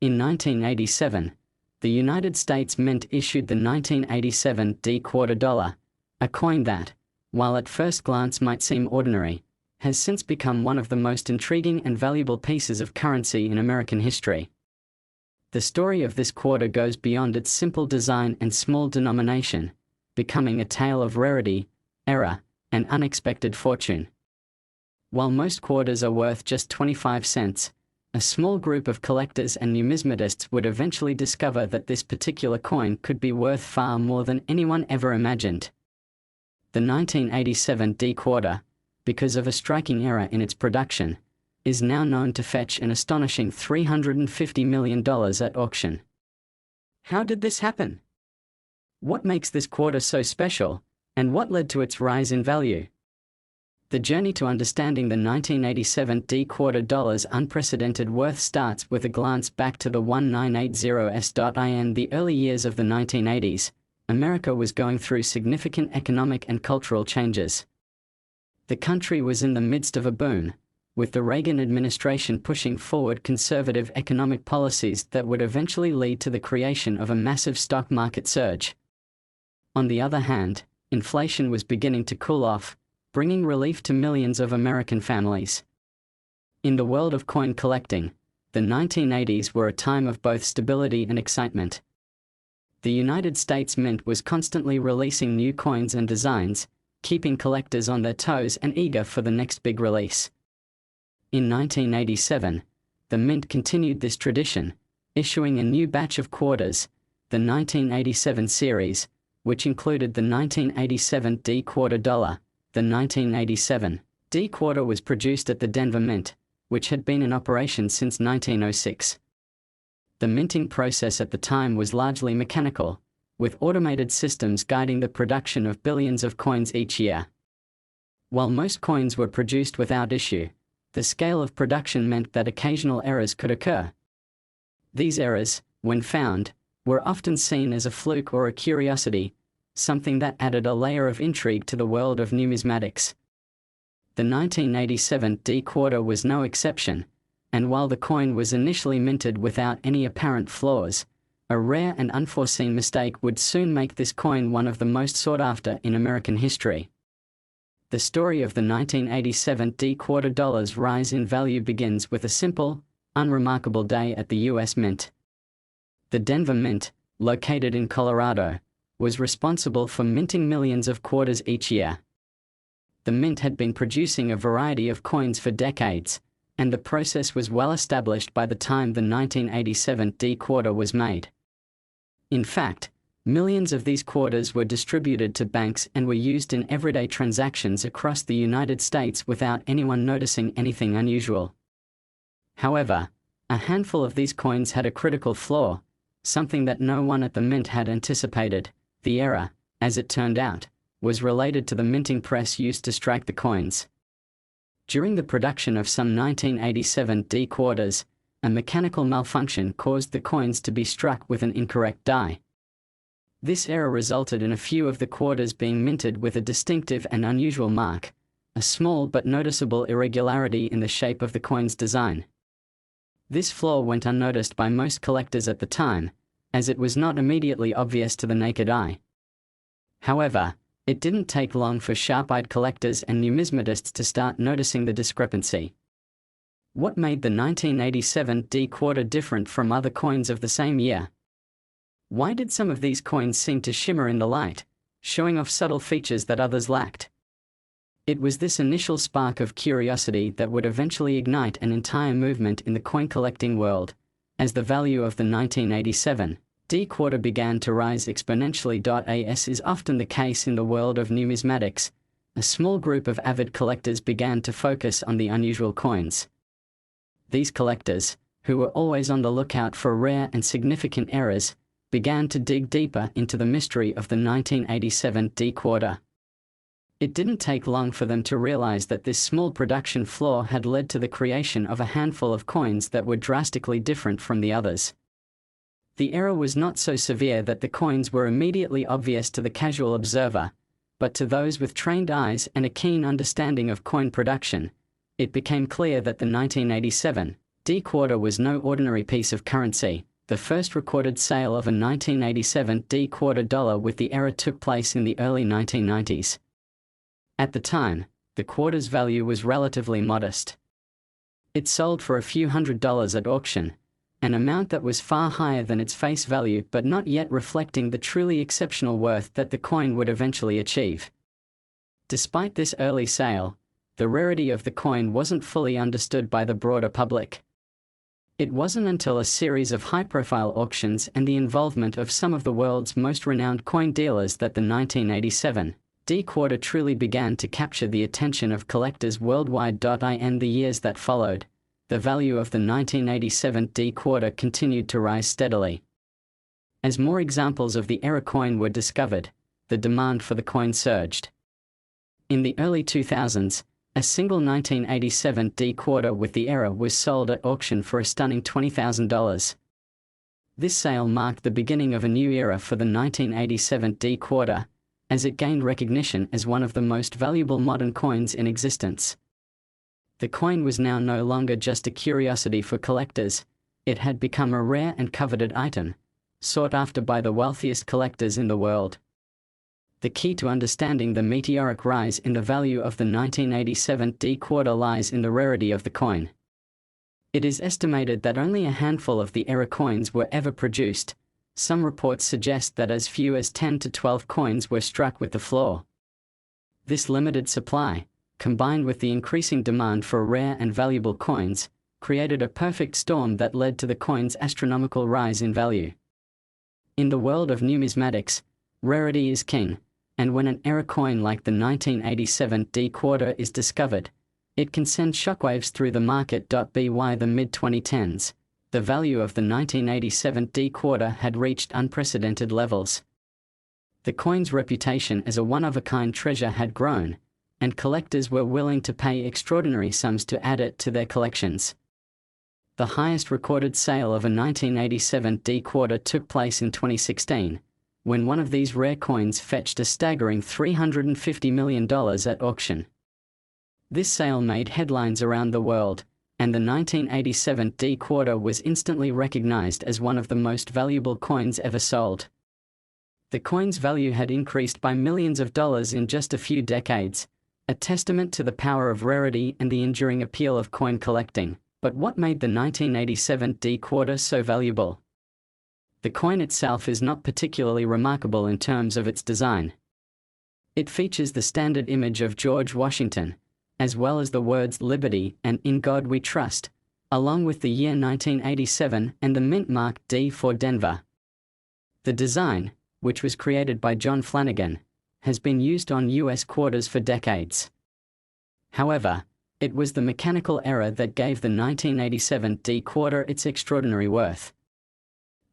In 1987, the United States Mint issued the 1987 D-quarter dollar, a coin that, while at first glance might seem ordinary, has since become one of the most intriguing and valuable pieces of currency in American history. The story of this quarter goes beyond its simple design and small denomination, becoming a tale of rarity, error, and unexpected fortune. While most quarters are worth just 25 cents, a small group of collectors and numismatists would eventually discover that this particular coin could be worth far more than anyone ever imagined. The 1987 D-quarter, because of a striking error in its production, is now known to fetch an astonishing $350 million at auction. How did this happen? What makes this quarter so special, and what led to its rise in value? The journey to understanding the 1987 D-quarter dollar's unprecedented worth starts with a glance back to the 1980s. In the early years of the 1980s, America was going through significant economic and cultural changes. The country was in the midst of a boom, with the Reagan administration pushing forward conservative economic policies that would eventually lead to the creation of a massive stock market surge. On the other hand, inflation was beginning to cool off, bringing relief to millions of American families. In the world of coin collecting, the 1980s were a time of both stability and excitement. The United States Mint was constantly releasing new coins and designs, keeping collectors on their toes and eager for the next big release. In 1987, the Mint continued this tradition, issuing a new batch of quarters, the 1987 series, which included the 1987 D-quarter dollar. The 1987 D-quarter was produced at the Denver Mint, which had been in operation since 1906. The minting process at the time was largely mechanical, with automated systems guiding the production of billions of coins each year. While most coins were produced without issue, the scale of production meant that occasional errors could occur. These errors, when found, were often seen as a fluke or a curiosity, something that added a layer of intrigue to the world of numismatics. The 1987 D-quarter was no exception, and while the coin was initially minted without any apparent flaws, a rare and unforeseen mistake would soon make this coin one of the most sought after in American history. The story of the 1987 D-quarter dollar's rise in value begins with a simple, unremarkable day at the U.S. Mint. The Denver Mint, located in Colorado, was responsible for minting millions of quarters each year. The Mint had been producing a variety of coins for decades, and the process was well established by the time the 1987 D-quarter was made. In fact, millions of these quarters were distributed to banks and were used in everyday transactions across the United States without anyone noticing anything unusual. However, a handful of these coins had a critical flaw, something that no one at the Mint had anticipated. The error, as it turned out, was related to the minting press used to strike the coins. During the production of some 1987 D-quarters, a mechanical malfunction caused the coins to be struck with an incorrect die. This error resulted in a few of the quarters being minted with a distinctive and unusual mark, a small but noticeable irregularity in the shape of the coin's design. This flaw went unnoticed by most collectors at the time, as it was not immediately obvious to the naked eye. However, it didn't take long for sharp-eyed collectors and numismatists to start noticing the discrepancy. What made the 1987 D-quarter different from other coins of the same year? Why did some of these coins seem to shimmer in the light, showing off subtle features that others lacked? It was this initial spark of curiosity that would eventually ignite an entire movement in the coin collecting world, as the value of the 1987 D-quarter began to rise exponentially. As is often the case in the world of numismatics, a small group of avid collectors began to focus on the unusual coins. These collectors, who were always on the lookout for rare and significant errors, began to dig deeper into the mystery of the 1987 D-quarter. It didn't take long for them to realize that this small production flaw had led to the creation of a handful of coins that were drastically different from the others. The error was not so severe that the coins were immediately obvious to the casual observer, but to those with trained eyes and a keen understanding of coin production, it became clear that the 1987 D-quarter was no ordinary piece of currency. The first recorded sale of a 1987 D-quarter dollar with the era took place in the early 1990s. At the time, the quarter's value was relatively modest. It sold for a few $100s at auction, an amount that was far higher than its face value but not yet reflecting the truly exceptional worth that the coin would eventually achieve. Despite this early sale, the rarity of the coin wasn't fully understood by the broader public. It wasn't until a series of high-profile auctions and the involvement of some of the world's most renowned coin dealers that the 1987 D-quarter truly began to capture the attention of collectors worldwide. In the years that followed, the value of the 1987 D-quarter continued to rise steadily. As more examples of the era coin were discovered, the demand for the coin surged. In the early 2000s, a single 1987 D-quarter with the era was sold at auction for a stunning $20,000. This sale marked the beginning of a new era for the 1987 D-quarter, as it gained recognition as one of the most valuable modern coins in existence. The coin was now no longer just a curiosity for collectors, it had become a rare and coveted item, sought after by the wealthiest collectors in the world. The key to understanding the meteoric rise in the value of the 1987 D-quarter lies in the rarity of the coin. It is estimated that only a handful of the era coins were ever produced. Some reports suggest that as few as 10 to 12 coins were struck with the flaw. This limited supply, combined with the increasing demand for rare and valuable coins, created a perfect storm that led to the coin's astronomical rise in value. In the world of numismatics, rarity is king, and when an era coin like the 1987 D-quarter is discovered, it can send shockwaves through the market. By the mid-2010s, the value of the 1987 D-quarter had reached unprecedented levels. The coin's reputation as a one-of-a-kind treasure had grown, and collectors were willing to pay extraordinary sums to add it to their collections. The highest recorded sale of a 1987 D-quarter took place in 2016, when one of these rare coins fetched a staggering $350 million at auction. This sale made headlines around the world, and the 1987 D-quarter was instantly recognized as one of the most valuable coins ever sold. The coin's value had increased by millions of dollars in just a few decades, a testament to the power of rarity and the enduring appeal of coin collecting. But what made the 1987 D-quarter so valuable? The coin itself is not particularly remarkable in terms of its design. It features the standard image of George Washington, as well as the words "Liberty" and "In God We Trust", along with the year 1987 and the mint mark D for Denver. The design, which was created by John Flanagan, has been used on US quarters for decades. However, it was the mechanical error that gave the 1987 D-quarter its extraordinary worth.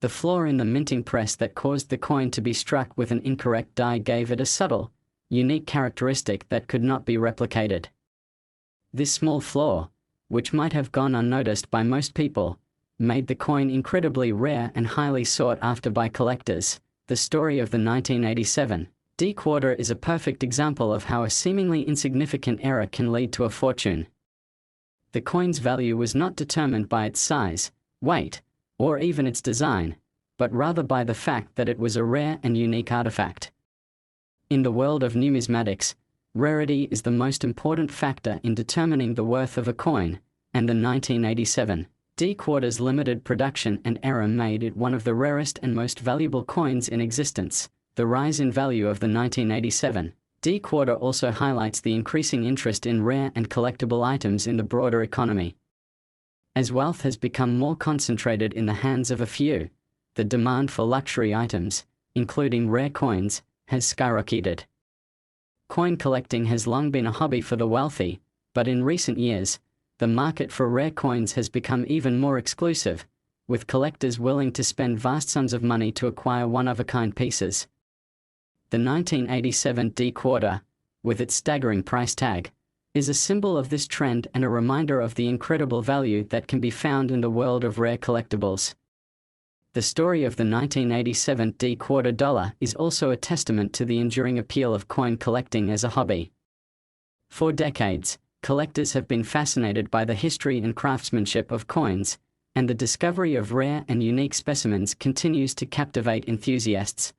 The flaw in the minting press that caused the coin to be struck with an incorrect die gave it a subtle, unique characteristic that could not be replicated. This small flaw, which might have gone unnoticed by most people, made the coin incredibly rare and highly sought after by collectors. The story of the 1987 D-quarter is a perfect example of how a seemingly insignificant error can lead to a fortune. The coin's value was not determined by its size, weight, or even its design, but rather by the fact that it was a rare and unique artifact. In the world of numismatics, rarity is the most important factor in determining the worth of a coin, and the 1987 D-quarter's limited production and era made it one of the rarest and most valuable coins in existence. The rise in value of the 1987 D-quarter also highlights the increasing interest in rare and collectible items in the broader economy. As wealth has become more concentrated in the hands of a few, the demand for luxury items, including rare coins, has skyrocketed. Coin collecting has long been a hobby for the wealthy, but in recent years, the market for rare coins has become even more exclusive, with collectors willing to spend vast sums of money to acquire one-of-a-kind pieces. The 1987 D-quarter, with its staggering price tag, is a symbol of this trend and a reminder of the incredible value that can be found in the world of rare collectibles. The story of the 1987 D-quarter dollar is also a testament to the enduring appeal of coin collecting as a hobby. For decades, collectors have been fascinated by the history and craftsmanship of coins, and the discovery of rare and unique specimens continues to captivate enthusiasts.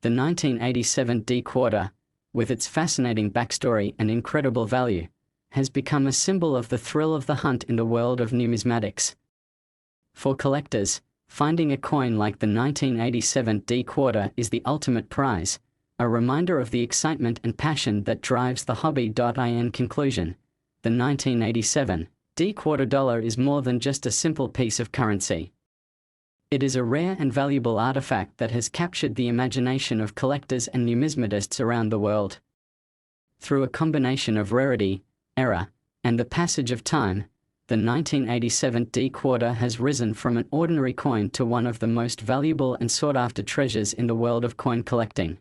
The 1987 D quarter, with its fascinating backstory and incredible value, has become a symbol of the thrill of the hunt in the world of numismatics. For collectors, finding a coin like the 1987 D quarter is the ultimate prize, a reminder of the excitement and passion that drives the hobby. In conclusion, the 1987 D quarter dollar is more than just a simple piece of currency. It is a rare and valuable artifact that has captured the imagination of collectors and numismatists around the world. Through a combination of rarity, error, and the passage of time, the 1987 D quarter has risen from an ordinary coin to one of the most valuable and sought-after treasures in the world of coin collecting.